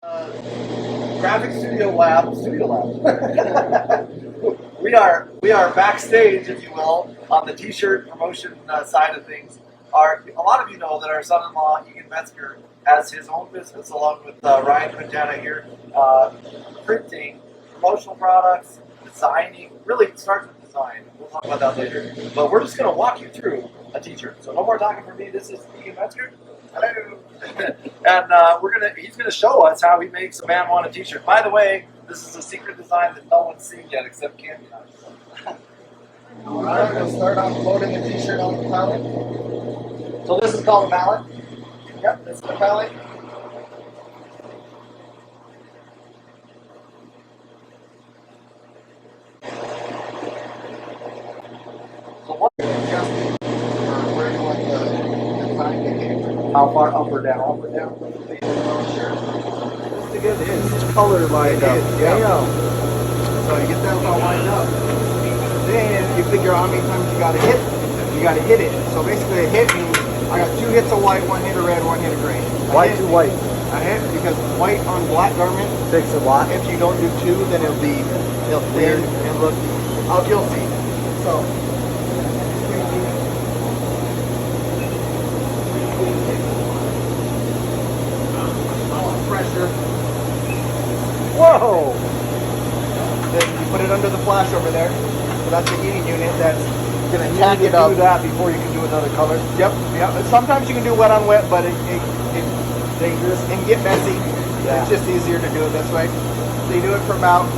Gravix Studio Lab. we are backstage, if you will, on the T-shirt promotion side of things. A lot of you know that our son-in-law Egan Metzger has his own business along with Ryan Quintana here, printing promotional products, designing. Really, it starts with design. We'll talk about that later. But we're just going to walk you through a T-shirt. So no more talking for me. This is Egan Metzger. Hello. And he's gonna show us how he makes a man want a T-shirt. By the way, this is a secret design that no one's seen yet except Candy. All right, we're gonna start off loading the T-shirt on the pallet. So this is called a mallet. Yep, this is the pallet. So what? Adjusting for where you want the design to hit. How far up or down? Up or down. It's good. It's color lined up. Yeah. So you get that all lined up. Then you figure out how many times you gotta hit. You gotta hit it. So basically a hit means I got 2 hits of white, 1 hit of red, 1 hit of gray. White to white. A hit because white on black garment Takes a lot. if you don't do 2, then it'll thin and look. You'll see. So. Pressure. Whoa! Then you put it under the flash over there. So that's the heating unit that's gonna You tack need it to up. do that before you can do another color. Yep. And sometimes you can do wet on wet, but it's dangerous and get messy. Yeah. It's just easier to do it this way. So you do it for about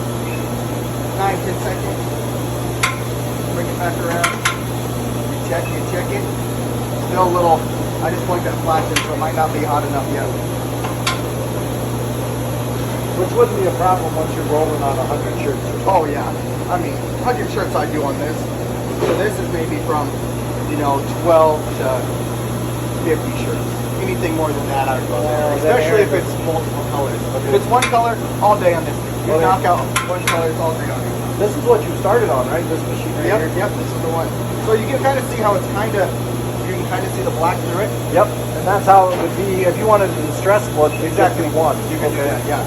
9-10 seconds. Bring it back around. You check it. Still a little. I just point that flash in, so it might not be hot enough yet. Which wouldn't be a problem once you're rolling on 100 shirts. Oh yeah, I mean 100 shirts I do on this. So this is maybe from 12 to 50 shirts. Anything more than that I would go there. Especially if it's multiple colors. Okay. If it's one color, all day on this. You Okay. knock out one color, it's all day on it. This is what you started on, right? This machine right here? Yep, this is the one. So you can kind of see how it's you can kind of see the black through it. Yep. And that's how it would be if you wanted to distress split. Exactly. One. You can do that, yeah.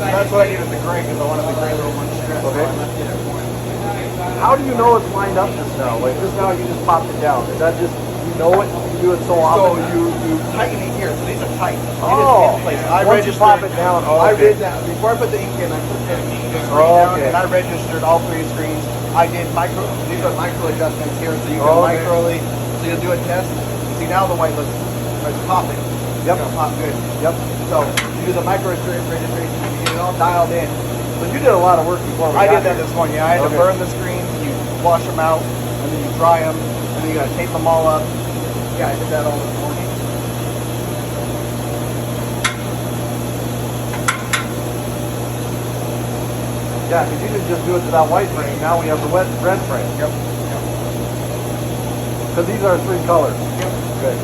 That's what I did with the gray because I wanted the gray little one stressed. Okay. So I left it at 1. How do you know it's lined up just now? Like just now you just popped it down. Is that just, you know it, you do it so So often? you tighten it here. So these are tight. Oh, it is in place. once you pop it down, I okay. read that before I put the ink in. I put the screen Oh, down, okay. and I registered all 3 screens. I did micro. These are micro adjustments here, so you can Oh, okay. microly. So you'll do a test. See now the white looks it's popping. Yep. It's gonna pop good. Yep. So you do the micro registration. You get it all dialed in. So you did a lot of work before we I got did that here. this morning. Yeah, I had to Okay. burn the screens. You wash them out, and then you dry them, and then you gotta tape them all up. Yeah, I did that all this morning. Yeah, because you could just do it to that white frame. Now we have the red frame. Yep. Because these are 3 colors. Yep. Good.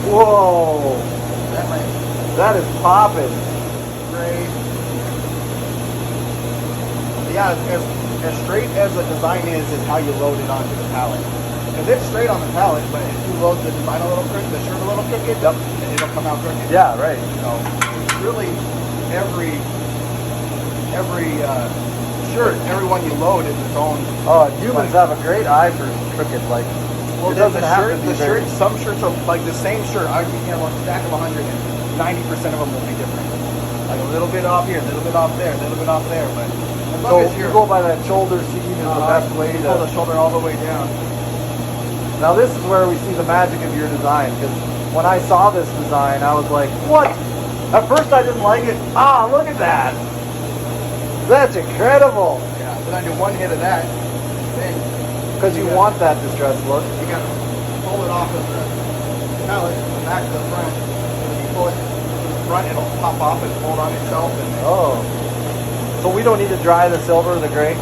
Whoa! That might That is popping. gray. Yeah, as straight as the design is how you load it onto the pallet. Because it's straight on the pallet, but if you load the design a little crooked, the shirt a little crooked, Yep. it'll come out crooked. Yeah, right. So it's really every shirt, every one you load is its own. Oh, humans have a great eye for crooked. Like, Well, it then doesn't have to be the very- shirts, some shirts are like the same shirt. I a stack of 100 and 90% of them will be different. Like a little bit off here, a little bit off there, a little bit off there, but as long So as you you're go by that shoulder seam is the best way pull the to. shoulder all the way down. Now this is where we see the magic of your design. Because when I saw this design, I was like, what? At first I didn't like it. Ah, look at that. That's incredible. Yeah, then I do 1 hit of that. Then Because you want that distressed look. you gotta pull it off of the pallet, the back to the front. And if you pull it to the front, it'll pop off and fold on itself. And Oh. So we don't need to dry the silver or the gray?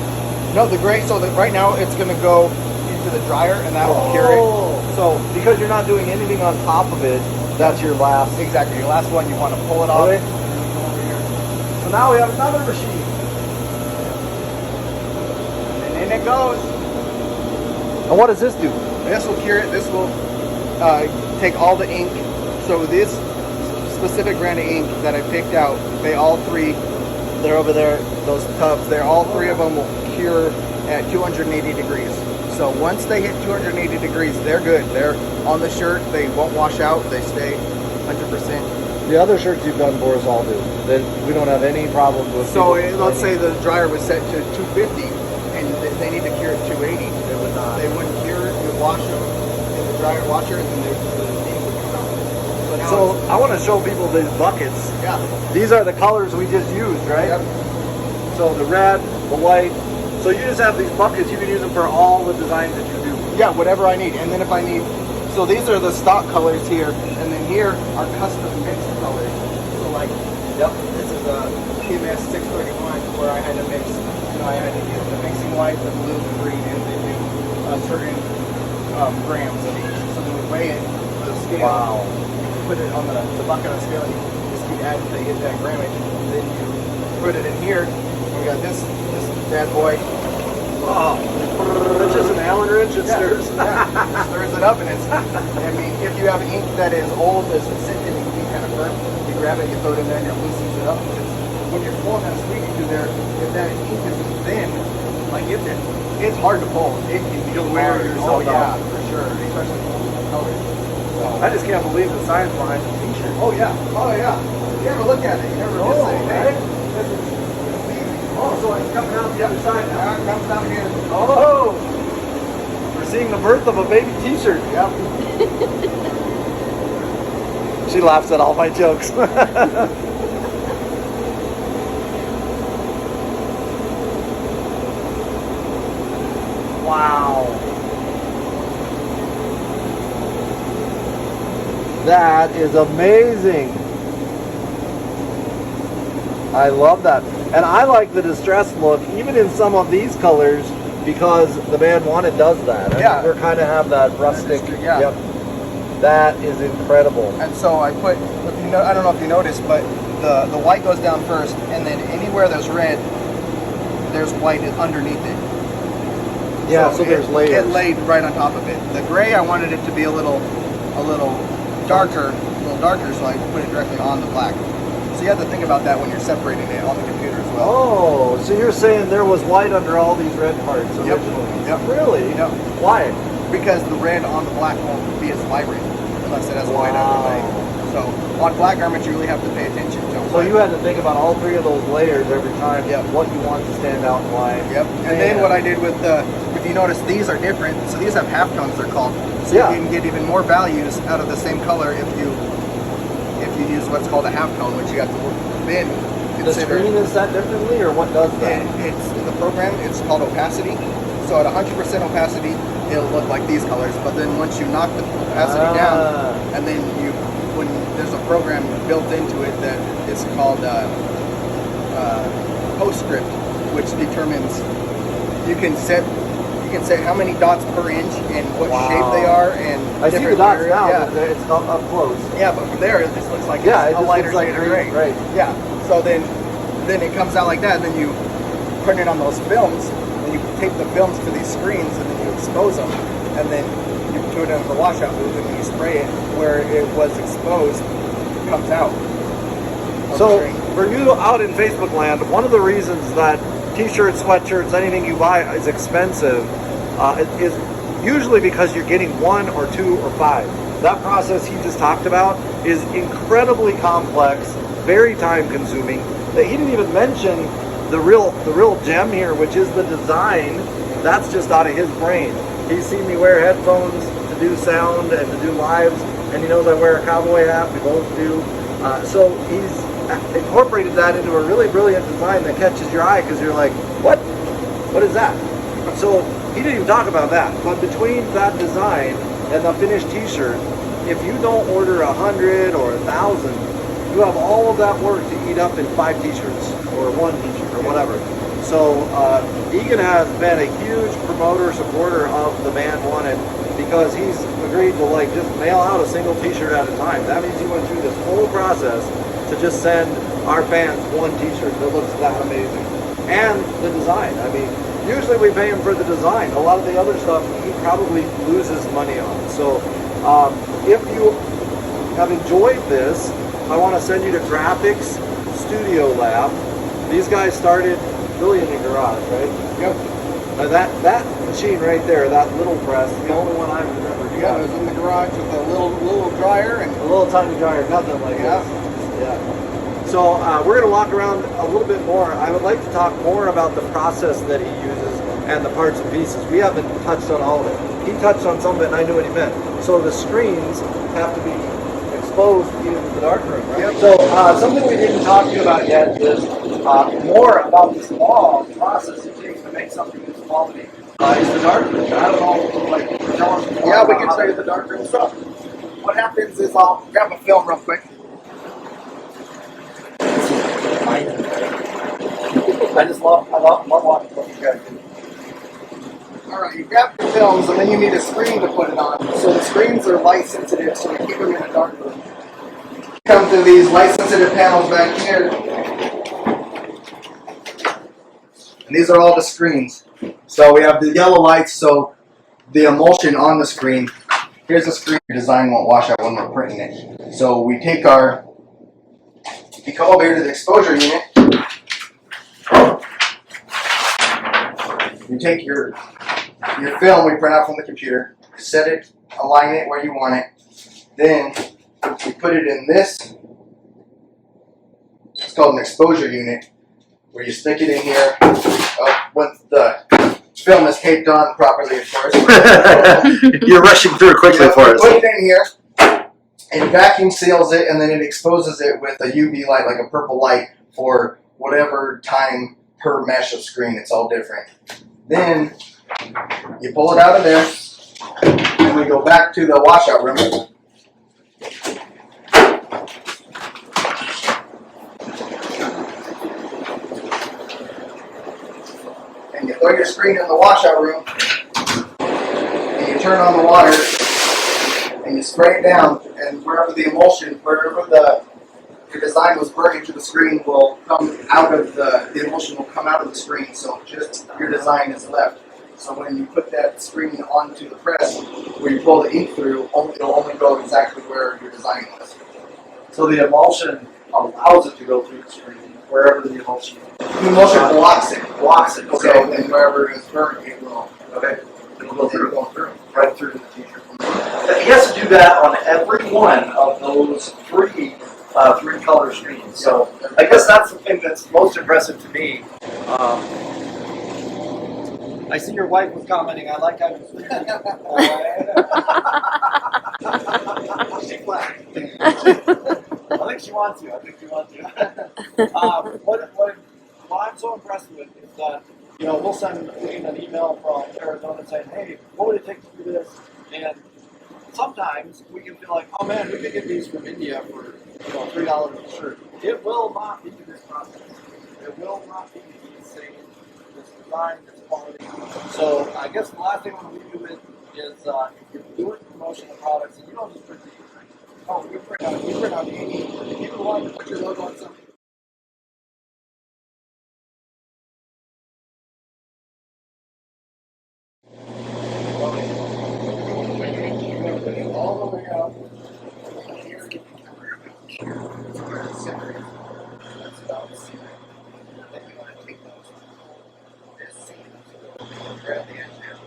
no, the gray. So that right now it's gonna go into the dryer, and that will cure it. So because you're not doing anything on top of it, that's your last. Exactly. Your last one, you want to pull it off. Okay. And then you come over here. So now we have another machine. And in it goes. And what does this do? This will cure it. This will take all the ink, So this specific brand of ink that I picked out, they all three, they're over there, those tubs, they're all three of them will cure at 280 degrees. So once they hit 280 degrees, they're good. They're on the shirt, they won't wash out, they stay 100%. The other shirts you've done for us all do. We don't have any problems with. So let's say the dryer was set to 250 and they need to cure at 280. They would not. They wouldn't cure it, you wash them in the dryer washer, and then the ink would come out. So I want to show people these buckets. Yeah. These are the colors we just used, right? Yep. So the red, the white. So you just have these buckets. You can use them for all the designs that you do. Yeah, whatever I need. And then if I need, so these are the stock colors here, and then here are custom mixed colors. So like, Yep. this is a PMS 631 where I had to mix, I had to get the mixing white, the blue, the green, and then do certain grams of each. So then we weigh it with a scale. Wow. You put it on the bucket on the scale, and you just keep adding until you get that grammage. And then you put it in here. We got this bad boy. Oh, that's just an Allen wrench. It stirs. Yeah, stirs it up, and it's. I mean, if you have ink that is old, that's sitting and it can be kind of burnt, you grab it, you throw it in there, and it loosens it up. Because when you're pulling that squeegee through there, if that ink is thin, like it's hard to pull. It can be You'll wear hard. yourself Oh yeah, out. for sure, especially the colors. So, I just can't believe the science behind the t-shirt. oh yeah, oh yeah. You never look at it. You never just say, hey, this is easy. Oh, so it's coming out the other side now. It comes down here. Oh, we're seeing the birth of a baby t-shirt. Yep. She laughs at all my jokes. Wow. That is amazing. I love that. And I like the distressed look, even in some of these colors, because the band wanted does that. Yeah. We kind of have that rustic. Yeah. Yep. That is incredible. And so I put, I don't know if you noticed, but the white goes down first, and then anywhere there's red, there's white underneath it. Yeah, so there's layers. It laid right on top of it. The gray, I wanted it to be a little darker, so I put it directly on the black. So you have to think about that when you're separating it on the computer as well. Oh, so you're saying there was white under all these red parts originally? Yep. Really? Yep. Why? Because the red on the black won't be as vibrant unless it has white underlay. So on black garments, you really have to pay attention to. So you had to think about all three of those layers every time. Yep. What you want to stand out and why. Yep. And then what I did with if you notice, these are different. So these have half tones, they're called. So you can get even more values out of the same color if you use what's called a half tone, which you have to then The screen is set differently, or what does that? It's the program. It's called opacity. So at 100% opacity, it'll look like these colors. But then once you knock the opacity down, and then when there's a program built into it that is called PostScript, which determines you can set how many dots per inch and what shape they are, and I see the dots now. Yeah. It's not up close. Yeah, but from there it just looks like it a just lighter looks like shade of gray. Right. Yeah. So then it comes out like that. And then you print it on those films, and you tape the films to these screens, and then you expose them, and then you do it in the washout booth, and when you spray it where it was exposed, it comes out. So for you out in Facebook land, one of the reasons that t-shirts, sweatshirts, anything you buy is expensive is usually because you're getting 1 or 2 or 5. That process he just talked about is incredibly complex, very time consuming. That he didn't even mention the real gem here, which is the design. That's just out of his brain. He's seen me wear headphones to do sound and to do lives, and he knows I wear a cowboy hat. We both do. So he's incorporated that into a really brilliant design that catches your eye because you're like, what? What is that? So he didn't even talk about that. But between that design and the finished t-shirt, if you don't order 100 or 1,000, you have all of that work to eat up in 5 t-shirts or 1 t-shirt or whatever. So Egan has been a huge promoter, supporter of the band Wanted because he's agreed to like just mail out a single t-shirt at a time. That means he went through this whole process to just send our fans 1 t-shirt that looks that amazing. And the design. I mean, usually we pay him for the design. A lot of the other stuff he probably loses money on. So if you have enjoyed this, I want to send you to Gravix Studio Lab. These guys started really in the garage, right? Yep. That machine right there, that little press, the only one I remember. Yeah, it was in the garage with a little dryer and a little tiny dryer, nothing like yeah. this. Yeah. So we're going to walk around a little bit more. I would like to talk more about the process that he uses and the parts and pieces. We haven't touched on all of it. He touched on some of it and I knew what he meant. So the screens have to be exposed into the darkroom, right? Yep. So something we didn't talk to you about yet is more about this long process it takes to make something this quality. Is the darkroom. I don't know, like, tell us more. Yeah, we can show you the darkroom stuff. What happens is I'll grab a film real quick. I love watching what you guys do. Alright, you grab your films and then you need a screen to put it on. So the screens are light sensitive, so we keep them in a dark room. Come to these light sensitive panels back here. And these are all the screens. So we have the yellow lights, so the emulsion on the screen. Here's the screen. Your design won't wash out when we're printing it. So we take you come over here to the exposure unit. You take your film we print out from the computer, set it, align it where you want it. Then you put it in this. It's called an exposure unit, where you stick it in here. When the film is taped on properly, of course. You're rushing through quickly for us. Put it in here. It vacuum seals it, and then it exposes it with a UV light, like a purple light, for whatever time per mesh of screen. It's all different. Then you pull it out of there, and we go back to the washout room. And you throw your screen in the washout room, and you turn on the water, and you spray it down, and wherever the emulsion, wherever your design was burning to the screen will come out of the emulsion will come out of the screen, so just your design is left. So when you put that screen onto the press, where you pull the ink through, it'll only go exactly where your design was. So the emulsion allows it to go through the screen, wherever the emulsion is. The emulsion blocks it. Okay. So then wherever it's burnt, it will. Okay. It'll go through. Right through the t-shirt. He has to do that on every one of those three color screens. So I guess that's the thing that's most impressive to me. I see your wife was commenting. I like how you sleep. She's laughing. I think she wants you. What I'm so impressed with is that we'll send an email from Arizona saying, "Hey, what would it take to do this?" And sometimes we can feel like, "Oh man, we could get these from India for $3 a shirt." It will not be this process. It will not be the same. This design, this quality. So I guess the last thing I want to leave you with is if you're doing promotional products and you don't just print these, oh, you print out the if you want to put your logo on something. All the way up. That's about the same. Then you want to take those. This seam. Grab the edge now.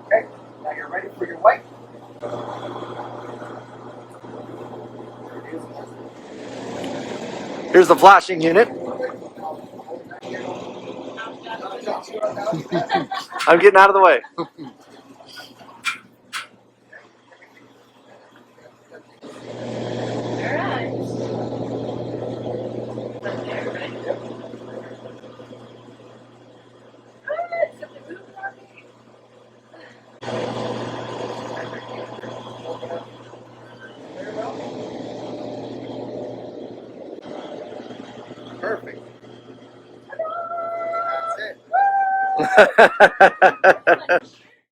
Okay, now you're ready for your white. Here's the flashing unit. I'm getting out of the way. Perfect. That's it.